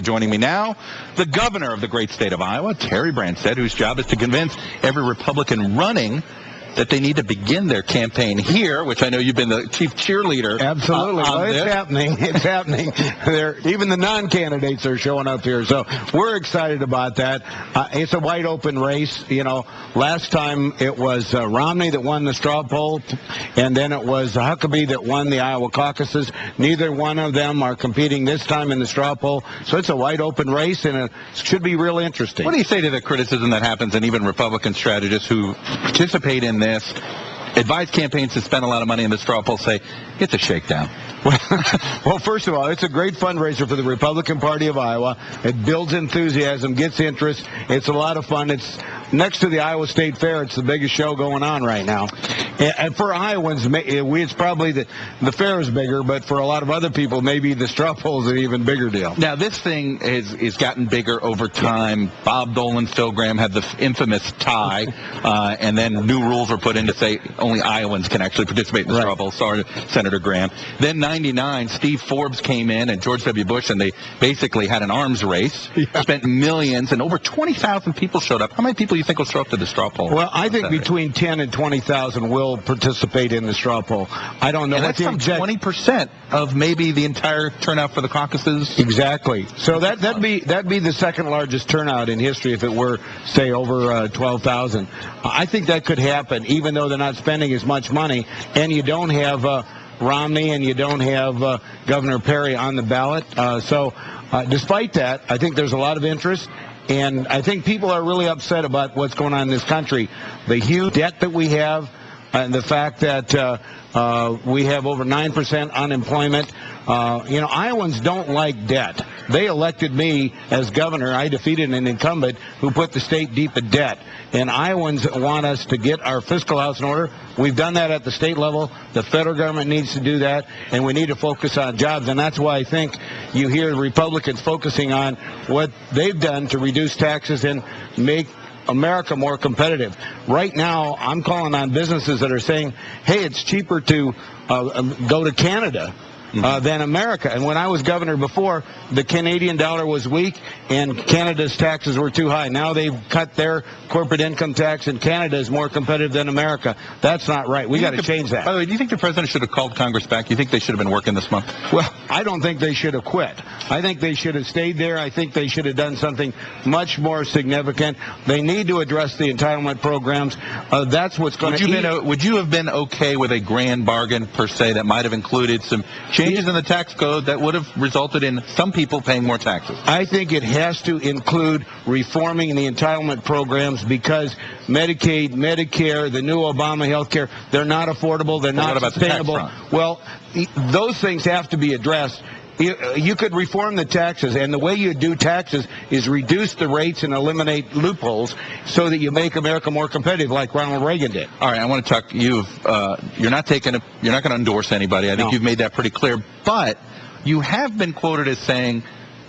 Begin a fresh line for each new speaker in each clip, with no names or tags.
Joining me now, the governor of the great state of Iowa, Terry Branstad, whose job is to convince every Republican running that they need to begin their campaign here, which I know you've been the chief cheerleader.
Absolutely. Well, it's happening. It's happening. Even the non-candidates are showing up here. So we're excited about that. It's a wide open race. You know, last time it was Romney that won the straw poll, and then it was Huckabee that won the Iowa caucuses. Neither one of them are competing this time in the straw poll. So it's a wide open race, and it should be real interesting.
What do you say to the criticism that happens, and even Republican strategists who participate in this, advise campaigns to spend a lot of money in the straw poll, say it's a shakedown?
Well, first of all, it's a great fundraiser for the Republican Party of Iowa. It builds enthusiasm, gets interest. It's a lot of fun. It's next to the Iowa State Fair. It's the biggest show going on right now. And for Iowans, it's probably the fair is bigger, but for a lot of other people, maybe the straw poll is an even bigger deal.
Now, this thing is gotten bigger over time. Yeah. Bob Dole, Phil Gramm had the infamous tie, and then new rules were put in to say only Iowans can actually participate in the straw poll. Sorry, Senator Gramm. Then 99, Steve Forbes came in and George W. Bush, and they basically had an arms race, spent millions, and over 20,000 people showed up. How many people do you think will show up to the straw poll?
Well, I think between 10 and 20,000 will participate in the straw poll. I don't know.
And that's some 20% of maybe the entire turnout for the caucuses.
Exactly. So that'd be the second largest turnout in history if it were, say, over 12,000. I think that could happen, even though they're not spending as much money, and you don't have Romney and you don't have Governor Perry on the ballot. So despite that, I think there's a lot of interest. And I think people are really upset about what's going on in this country. The huge debt that we have, and the fact that we have over 9% unemployment. Iowans don't like debt. They elected me as governor. I defeated an incumbent who put the state deep in debt. And Iowans want us to get our fiscal house in order. We've done that at the state level. The federal government needs to do that. And we need to focus on jobs. And that's why I think you hear Republicans focusing on what they've done to reduce taxes and make America more competitive. Right now, I'm calling on businesses that are saying, hey, it's cheaper to go to Canada than America. And when I was governor before, the Canadian dollar was weak and Canada's taxes were too high. Now they've cut their corporate income tax and Canada is more competitive than America. That's not right. We got to change that.
By the way, do you think the president should have called Congress back? You think they should have been working this month?
Well, I don't think they should have quit. I think they should have stayed there. I think they should have done something much more significant. They need to address the entitlement programs. That's what's going to
Would you have been okay with a grand bargain, per se, that might have included some changes in the tax code that would have resulted in some people paying more taxes?
I think it has to include reforming the entitlement programs because Medicaid, Medicare, the new Obama health care, they're not affordable, they're not sustainable. Well, those things have to be addressed. You could reform the taxes, and the way you do taxes is reduce the rates and eliminate loopholes so that you make America more competitive, like Ronald Reagan did.
All right, I want to talk. You're not going to endorse anybody. I think you've made that pretty clear. But you have been quoted as saying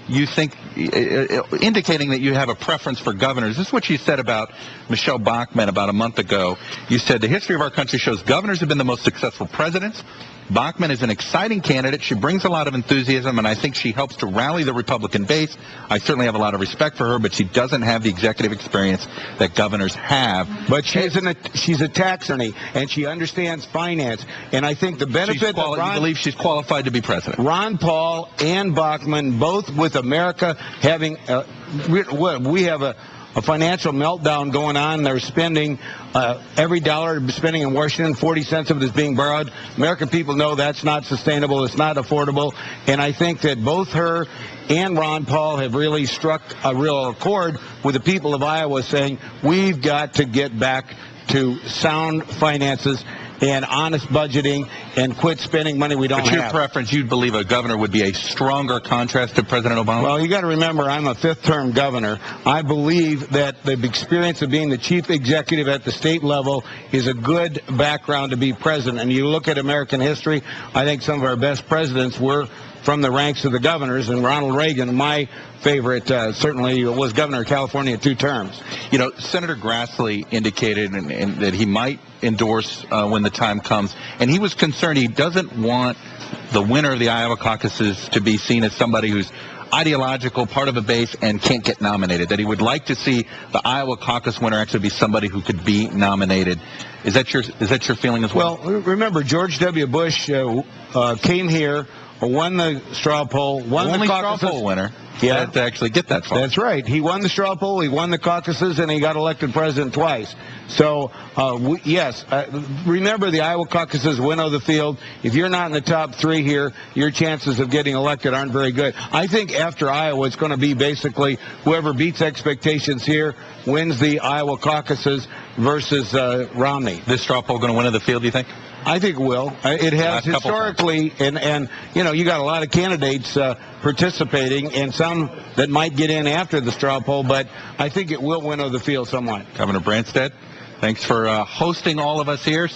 you think, indicating that you have a preference for governors. This is what you said about Michele Bachmann about a month ago. You said the history of our country shows governors have been the most successful presidents. Bachmann is an exciting candidate. She brings a lot of enthusiasm, and I think she helps to rally the Republican base. I certainly have a lot of respect for her, but she doesn't have the executive experience that governors have.
But she's a tax attorney, and she understands finance. And I think the benefit of
you believe she's qualified to be president.
Ron Paul and Bachmann, both with America having we have a financial meltdown going on. They're spending every dollar spending in Washington, 40 cents of it is being borrowed. American people know that's not sustainable. It's not affordable. And I think that both her and Ron Paul have really struck a real accord with the people of Iowa saying we've got to get back to sound finances and honest budgeting and quit spending money we don't have.
But your preference, you'd believe a governor would be a stronger contrast to President Obama?
Well, you got to remember, I'm a fifth-term governor. I believe that the experience of being the chief executive at the state level is a good background to be president. And you look at American history, I think some of our best presidents were from the ranks of the governors, and Ronald Reagan, my favorite, certainly was governor of California 2 terms.
You know, Senator Grassley indicated that he might endorse when the time comes, and he was concerned he doesn't want the winner of the Iowa caucuses to be seen as somebody who's ideological part of a base and can't get nominated, that he would like to see the Iowa caucus winner actually be somebody who could be nominated. Is that your feeling as well?
Well, remember, George W. Bush came here, won the straw poll, won
Only
the caucuses.
straw poll winner.
Yeah.
To actually get that far.
That's right. He won the straw poll, he won the caucuses, and he got elected president twice. So, yes, remember the Iowa caucuses winnow the field. If you're not in the top 3 here, your chances of getting elected aren't very good. I think after Iowa, it's going to be basically whoever beats expectations here wins the Iowa caucuses versus Romney.
This straw poll going to winnow the field, do you think?
I think it will. It has historically, and you got a lot of candidates participating, and some that might get in after the straw poll, but I think it will winnow the field somewhat.
Governor Branstad, thanks for hosting all of us here.